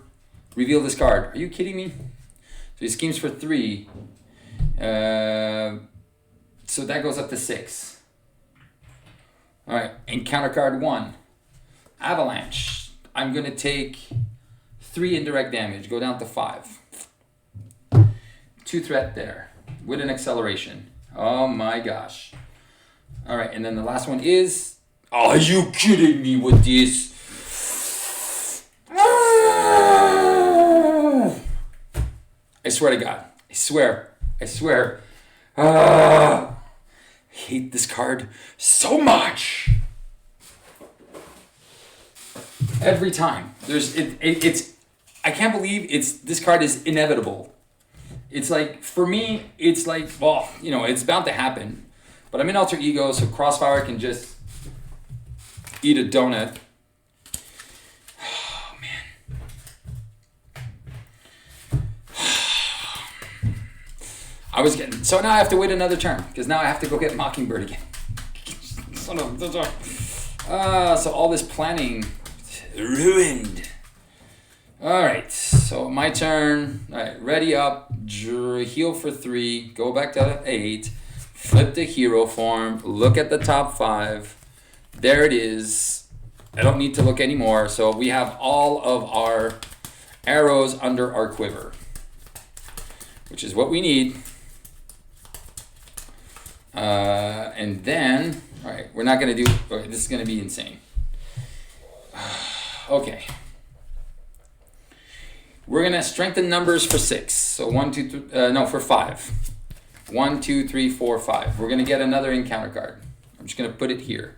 reveal this card. Are you kidding me? So he schemes for 3. So that goes up to 6. All right, encounter card 1. Avalanche. I'm going to take 3 indirect damage, go down to 5. 2 threat there with an acceleration. Oh my gosh. All right, and then the last one is... Are you kidding me with this? I swear to God. I swear. I hate this card so much. Every time. It's I can't believe this card is inevitable. It's like, for me, it's like, well, you know, it's bound to happen. But I'm in alter ego, so Crossfire can just eat a donut. Oh, man. So now I have to wait another turn, because now I have to go get Mockingbird again. So all this planning ruined. All right, so my turn. All right, ready up, heal for 3, go back to 8, flip the hero form, look at the top 5. There it is. I don't need to look anymore. So we have all of our arrows under our quiver, which is what we need. And then, all right, we're not going to do, okay, this is going to be insane. Okay. We're going to strengthen numbers for 6. So 1, 2, 3, for 5. 1, 2, 3, 4, 5. We're going to get another encounter card. I'm just going to put it here.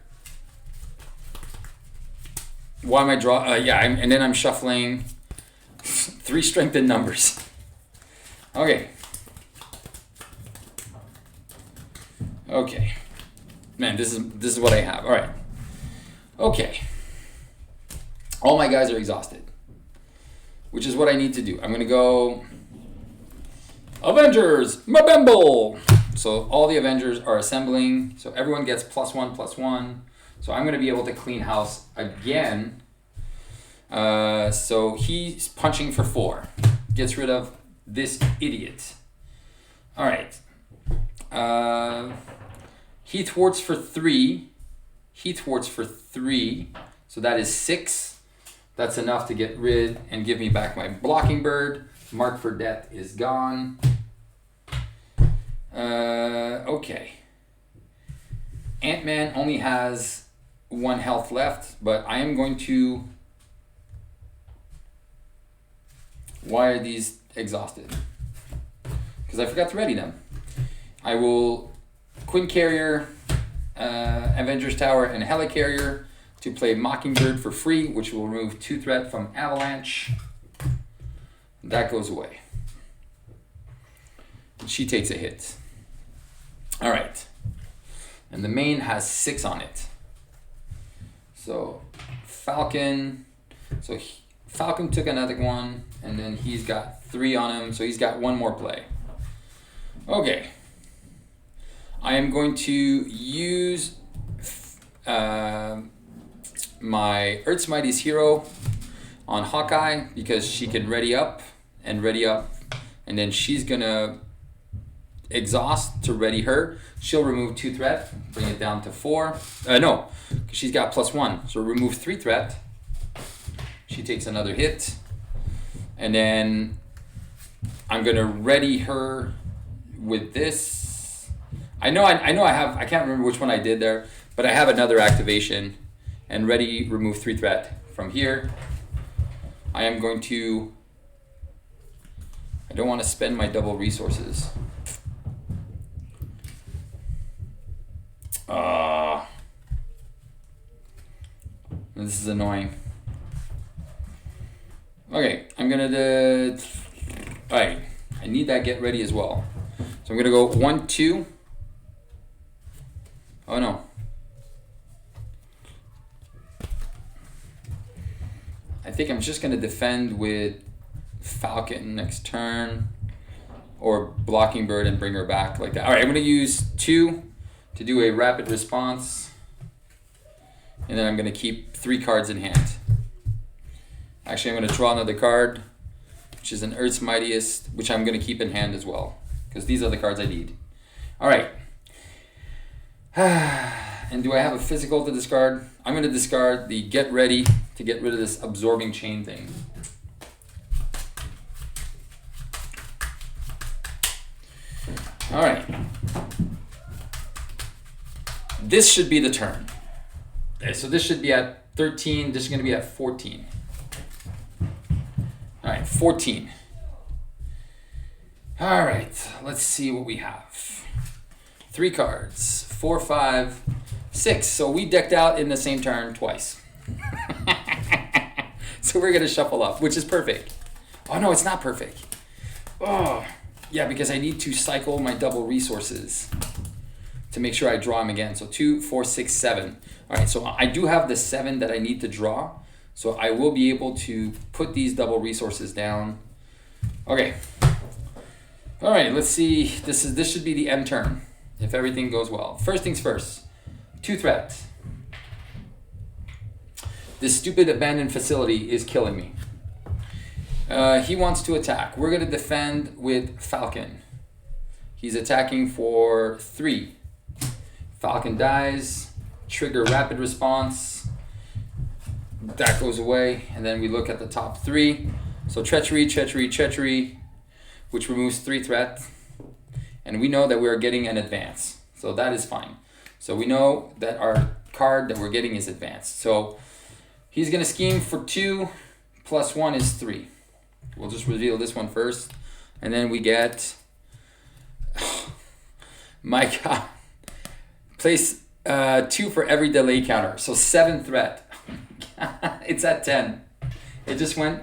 Why am I and then I'm shuffling 3 strengthened numbers. Okay. Okay. Man, this is what I have. All right. Okay. All my guys are exhausted, which is what I need to do. I'm going to go Avengers, Mabemble! So all the Avengers are assembling. So everyone gets +1/+1. So I'm going to be able to clean house again. So he's punching for 4. Gets rid of this idiot. All right. He thwarts for 3. He thwarts for 3. So that is 6. That's enough to get rid and give me back my blocking bird. Mark for death is gone. Okay. Ant-Man only has 1 health left, but I am going to... Why are these exhausted? Because I forgot to ready them. I will Quinn Carrier, Avengers Tower, and Helicarrier to play Mockingbird for free, which will remove 2 threat from Avalanche. That goes away. She takes a hit. All right. And the main has 6 on it. So Falcon. So Falcon took another 1, and then he's got 3 on him. So he's got 1 more play. Okay. I am going to use my Earth's Mightiest Hero on Hawkeye because she can ready up, and then she's gonna exhaust to ready her. She'll remove 2 threat, bring it down to 4. No, because she's got +1, so remove 3 threat. She takes another hit, and then I'm gonna ready her with this. I know I have, I can't remember which one I did there, but I have another activation, and ready, remove 3 threat from here. I am going to, I don't want to spend my double resources. This is annoying. Okay, I'm gonna do, all right, I need that get ready as well. So I'm gonna go 1, 2. Oh no. I think I'm just gonna defend with Falcon next turn, or Blocking Bird and bring her back like that. All right, I'm gonna use 2 to do a rapid response, and then I'm gonna keep 3 cards in hand. Actually, I'm gonna draw another card, which is an Earth's Mightiest, which I'm gonna keep in hand as well, because these are the cards I need. All right. And do I have a physical to discard? I'm gonna discard the Get Ready to get rid of this absorbing chain thing. All right. This should be the turn. Okay, so this should be at 13. This is going to be at 14. All right, 14. All right, let's see what we have. 3 cards, 4, 5, 6. So we decked out in the same turn twice. So we're going to shuffle up, which is perfect. Oh, no, it's not perfect. Oh, yeah, because I need to cycle my double resources to make sure I draw them again. So 2, 4, 6, 7. All right, so I do have the 7 that I need to draw. So I will be able to put these double resources down. Okay. All right, let's see. This should be the end turn if everything goes well. First things first. 2 threat. This stupid abandoned facility is killing me. He wants to attack. We're going to defend with Falcon. He's attacking for 3. Falcon dies. Trigger rapid response. That goes away. And then we look at the top 3. So treachery, treachery, treachery, which removes 3 threat. And we know that we are getting an advance. So that is fine. So we know that our card that we're getting is advanced. So he's going to scheme for 2 plus 1 is 3. We'll just reveal this one first. And then we get, my God, place 2 for every delay counter. So 7 threat. It's at 10. It just went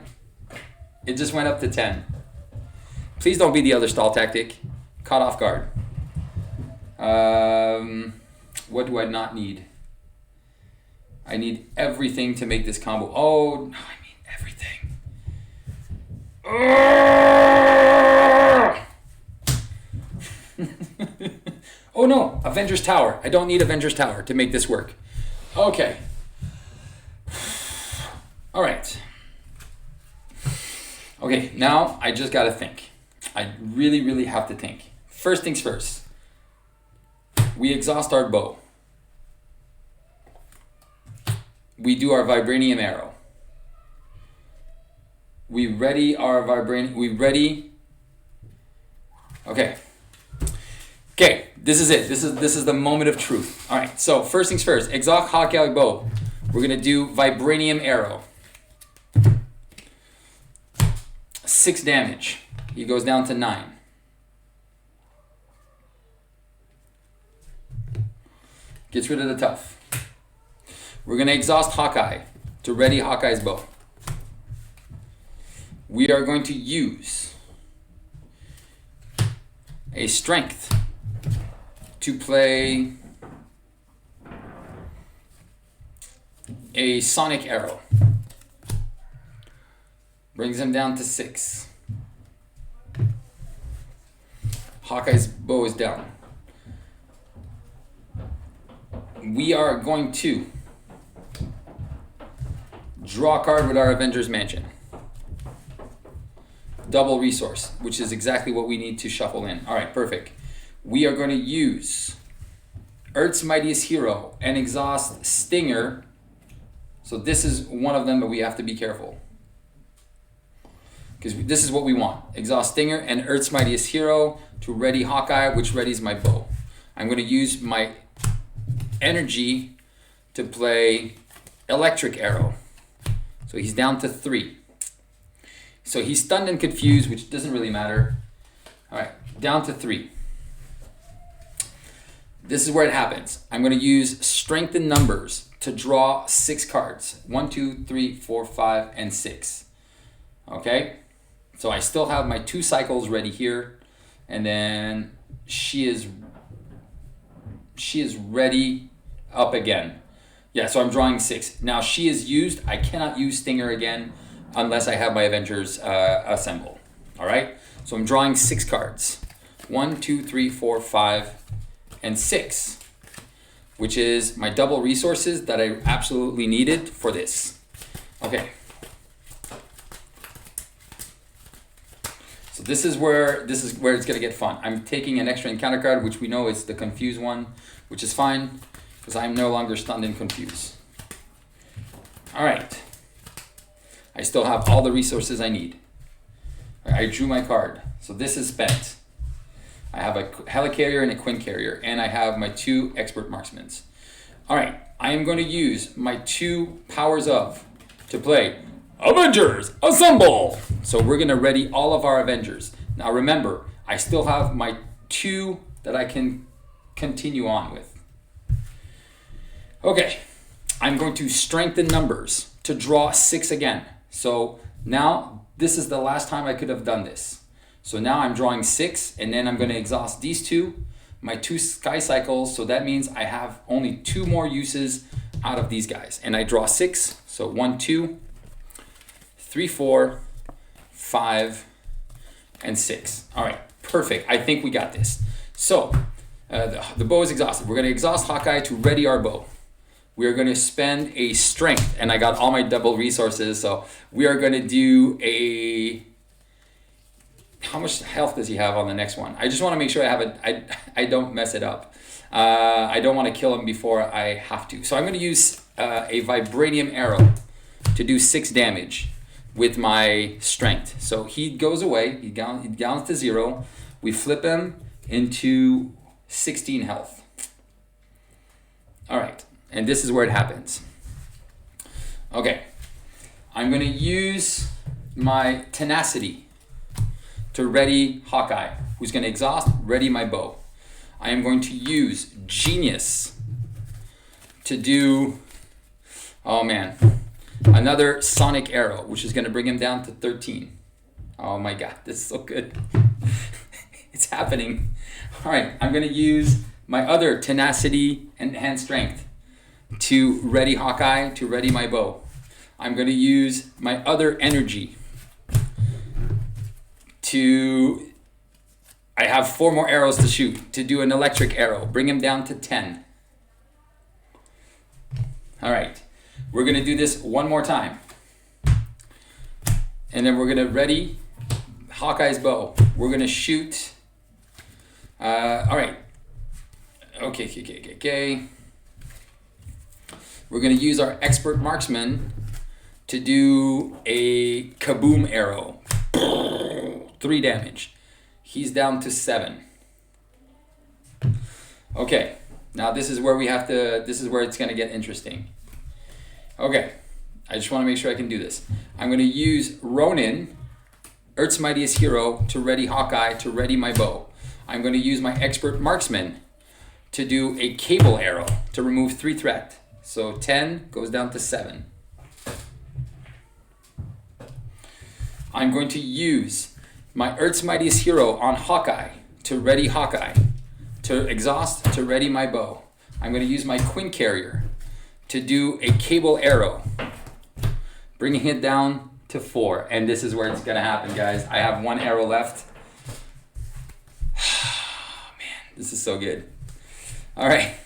up to 10. Please don't be the other stall tactic. Caught off guard. What do I not need? I need everything to make this combo. Oh, no, I mean everything. Oh no, Avengers Tower. I don't need Avengers Tower to make this work. Okay. All right. Okay, now I just gotta think. I really, really have to think. First things first. We exhaust our bow. We do our vibranium arrow. We ready our vibranium. We ready. Okay. Okay, this is it. This is the moment of truth. All right. So first things first. Exhaust Hawkeye bow. We're gonna do vibranium arrow. 6 damage. He goes down to 9. Gets rid of the tough. We're going to exhaust Hawkeye to ready Hawkeye's bow. We are going to use a strength to play a sonic arrow. Brings him down to 6. Hawkeye's bow is down. We are going to draw a card with our Avengers Mansion. Double resource, which is exactly what we need to shuffle in. All right, perfect. We are going to use Earth's Mightiest Hero and exhaust Stinger. So this is one of them, but we have to be careful. Because this is what we want. Exhaust Stinger and Earth's Mightiest Hero to ready Hawkeye, which readies my bow. I'm going to use my energy to play Electric Arrow. So he's down to 3. So he's stunned and confused, which doesn't really matter. All right, down to 3. This is where it happens. I'm going to use Strength in Numbers to draw 6 cards. 1, 2, 3, 4, 5, and 6. Okay? So I still have my 2 cycles ready here. And then she is ready up again. Yeah, so I'm drawing 6. Now she is used. I cannot use Stinger again unless I have my Avengers assemble. All right? So I'm drawing 6 cards. 1, 2, 3, 4, 5, and 6. Which is my double resources that I absolutely needed for this. Okay. So this is where it's gonna get fun. I'm taking an extra encounter card, which we know is the confused one, which is fine, because I'm no longer stunned and confused. All right. I still have all the resources I need. I drew my card, so this is spent. I have a helicarrier and a quint carrier, and I have my 2 expert marksmen. All right, I am going to use my 2 powers of to play Avengers Assemble. So we're going to ready all of our Avengers. Now remember, I still have my 2 that I can continue on with. Okay, I'm going to strengthen numbers to draw 6 again. So now this is the last time I could have done this. So now I'm drawing 6, and then I'm going to exhaust these 2, my 2 sky cycles. So that means I have only 2 more uses out of these guys. And I draw 6. So 1, 2, 3, 4, 5, and 6. All right, perfect. I think we got this. So the bow is exhausted. We're going to exhaust Hawkeye to ready our bow. We are going to spend a strength, and I got all my double resources. So we are going to do a... How much health does he have on the next one? I just want to make sure I have it. I don't mess it up. I don't want to kill him before I have to. So I'm going to use a vibranium arrow to do 6 damage with my strength. So he goes away. He down to 0. We flip him into 16 health. All right. And this is where it happens. Okay. I'm going to use my tenacity to ready Hawkeye, who's going to exhaust, ready my bow. I am going to use Genius to do, oh man, another sonic arrow, which is going to bring him down to 13. Oh my God, this is so good. It's happening. All right, I'm going to use my other tenacity and hand strength to ready Hawkeye, to ready my bow. I'm going to use my other energy to I have 4 more arrows to shoot to do an electric arrow. Bring him down to 10. All right, we're gonna do this one more time. And then we're gonna ready Hawkeye's bow. We're gonna shoot. All right. Okay. We're gonna use our expert marksman to do a kaboom arrow. 3 damage. He's down to 7. Okay, now this is where it's gonna get interesting. Okay, I just wanna make sure I can do this. I'm gonna use Ronin, Earth's Mightiest Hero, to ready Hawkeye, to ready my bow. I'm gonna use my expert marksman to do a cable arrow to remove 3 threat. So 10 goes down to 7. I'm going to use my Earth's Mightiest Hero on Hawkeye to ready Hawkeye, to exhaust, to ready my bow. I'm going to use my Quinn Carrier to do a cable arrow, bringing it down to 4. And this is where it's going to happen, guys. I have 1 arrow left. Man, this is so good. All right.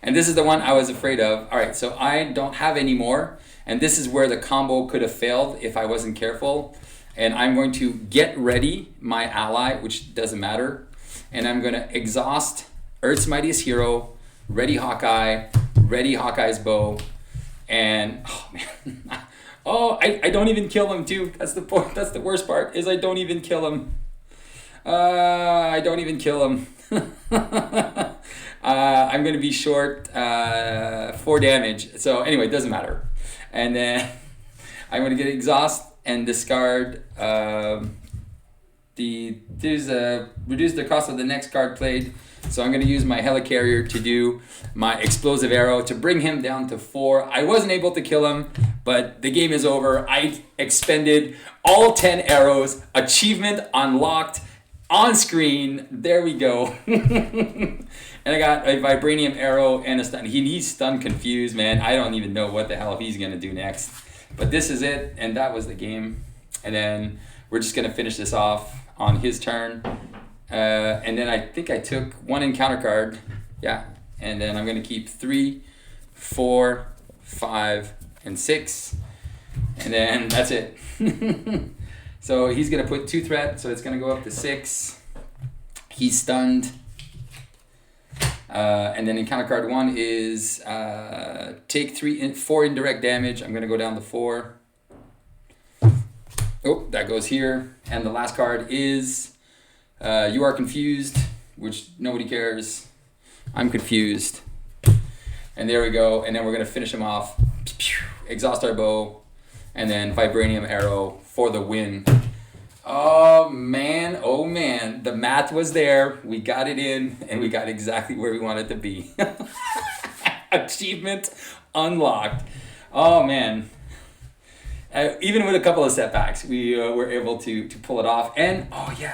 And this is the one I was afraid of. All right, so I don't have any more. And this is where the combo could have failed if I wasn't careful. And I'm going to get ready my ally, which doesn't matter. And I'm going to exhaust Earth's Mightiest Hero, ready Hawkeye, ready Hawkeye's bow. And, oh man. I don't even kill him too. That's the worst part, is I don't even kill him. I don't even kill him. I'm going to be short 4 damage. So anyway, it doesn't matter. And then I'm going to get exhaust and discard reduce the cost of the next card played. So I'm going to use my helicarrier to do my explosive arrow to bring him down to 4. I wasn't able to kill him, but the game is over. I expended all 10 arrows. Achievement unlocked on screen. There we go. And I got a vibranium arrow and a stun. He's stun confused, man. I don't even know what the hell he's going to do next. But this is it, and that was the game. And then we're just going to finish this off on his turn. And then I think I took 1 encounter card. Yeah. And then I'm going to keep 3, 4, 5, and 6. And then that's it. So he's going to put 2 threat, so it's going to go up to 6. He's stunned. And then encounter card 1 is take 4 indirect damage. I'm going to go down to 4. Oh, that goes here. And the last card is you are confused, which nobody cares. I'm confused. And there we go. And then we're going to finish him off. Exhaust our bow. And then vibranium arrow for the win. Oh man, the math was there. We got it in, and we got exactly where we wanted to be. Achievement unlocked. Oh man. Even with a couple of setbacks, we were able to pull it off. And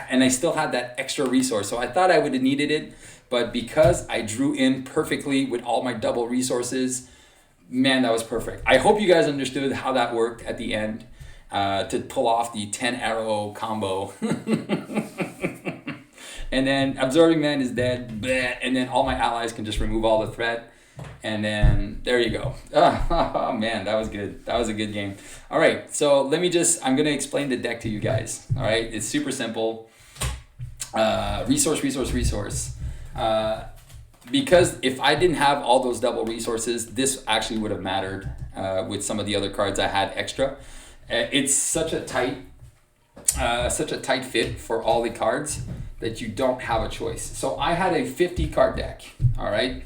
and I still had that extra resource. So I thought I would have needed it, but because I drew in perfectly with all my double resources, man, that was perfect. I hope you guys understood how that worked at the end. To pull off the 10 arrow combo. And then Absorbing Man is dead. Bleh, and then all my allies can just remove all the threat. And then there you go. Oh man, that was good. That was a good game. All right, so I'm going to explain the deck to you guys. All right, it's super simple. Resource. Because if I didn't have all those double resources, this actually would have mattered with some of the other cards I had extra. It's such a tight fit for all the cards that you don't have a choice. So I had a 50 card deck, all right?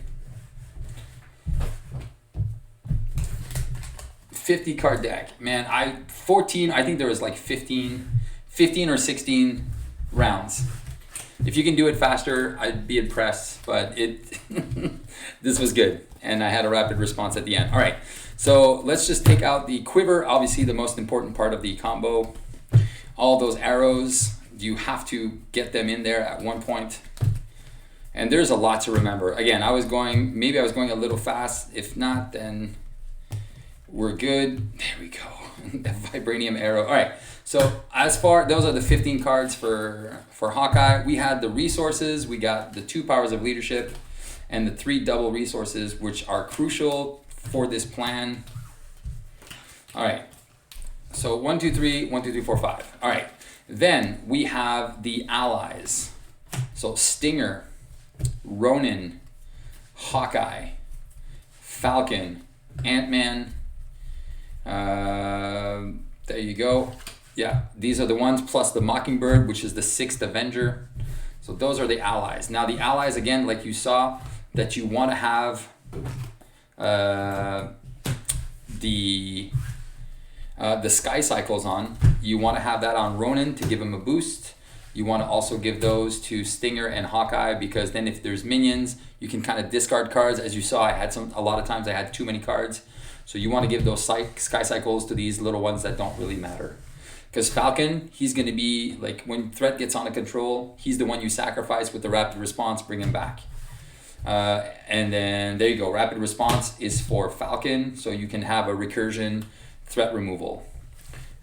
50 card deck. Man, I think there was like 15 or 16 rounds. If you can do it faster, I'd be impressed, but this was good. And I had a rapid response at the end. All right. So let's just take out the quiver, obviously the most important part of the combo. All those arrows, you have to get them in there at one point. And there's a lot to remember. Again, maybe I was going a little fast. If not, then we're good. There we go. Vibranium arrow. All right. So those are the 15 cards for Hawkeye. We had the resources. We got the 2 powers of leadership and the 3 double resources, which are crucial for this plan. All right. So 1, 2, 3, 1, 2, 3, 4, 5. All right. Then we have the allies. So Stinger, Ronin, Hawkeye, Falcon, Ant-Man. There you go. Yeah, these are the ones, plus the Mockingbird, which is the 6th Avenger. So those are the allies. Now the allies, again, like you saw, that you want to have the Sky Cycles on. You want to have that on Ronin to give him a boost. You want to also give those to Stinger and Hawkeye, because then if there's minions, you can kind of discard cards. As you saw, a lot of times I had too many cards. So you want to give those Sky Cycles to these little ones that don't really matter. Because Falcon, he's going to be, like, when threat gets under control, he's the one you sacrifice with the rapid response, bring him back. And then there you go. Rapid response is for Falcon, so you can have a recursion threat removal.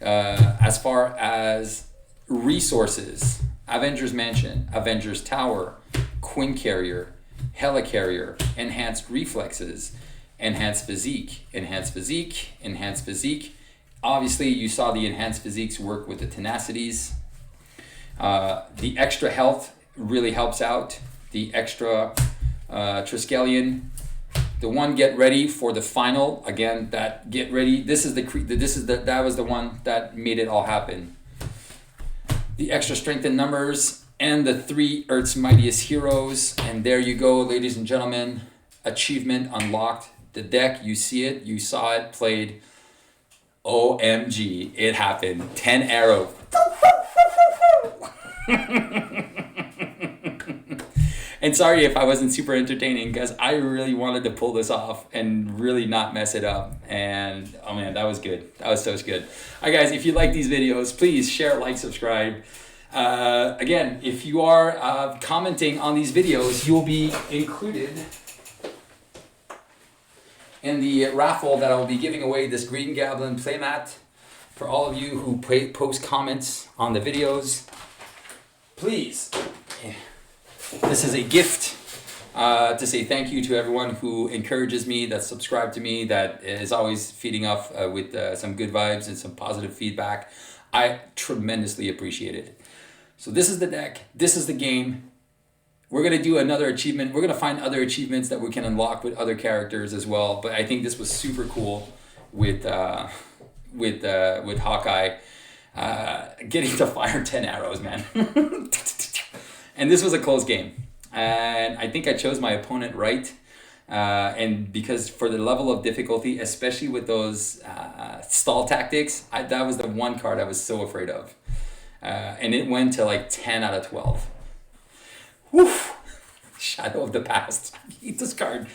As far as resources, Avengers Mansion, Avengers Tower, Quinn Carrier, Helicarrier, Enhanced Reflexes, Enhanced Physique, Enhanced Physique, Enhanced Physique. Obviously, you saw the Enhanced Physiques work with the Tenacities. The extra health really helps out. The extra Triskelion. The one Get Ready for the final, again, that Get Ready. That was the one that made it all happen. The extra strength in numbers and the 3 Earth's Mightiest Heroes. And there you go, ladies and gentlemen. Achievement unlocked. The deck, you see it, you saw it, played. OMG, it happened. 10 arrow. And sorry if I wasn't super entertaining, because I really wanted to pull this off and really not mess it up. And oh man, that was good. That was so good. All right, guys, if you like these videos, please share, like, subscribe. Again, if you are commenting on these videos, you'll be included in the raffle that I will be giving away this Green Goblin playmat for all of you who post comments on the videos. Please, this is a gift to say thank you to everyone who encourages me, that subscribed to me, that is always feeding off with some good vibes and some positive feedback. I tremendously appreciate it. So this is the deck. This is the game. We're going to do another achievement. We're going to find other achievements that we can unlock with other characters as well. But I think this was super cool with Hawkeye getting to fire 10 arrows, man. And this was a close game. And I think I chose my opponent right. And because for the level of difficulty, especially with those stall tactics, that was the one card I was so afraid of. And it went to like 10 out of 12. Woof! Shadow of the past. Hate this card.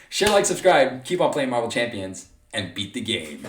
Share, like, subscribe. Keep on playing Marvel Champions and beat the game.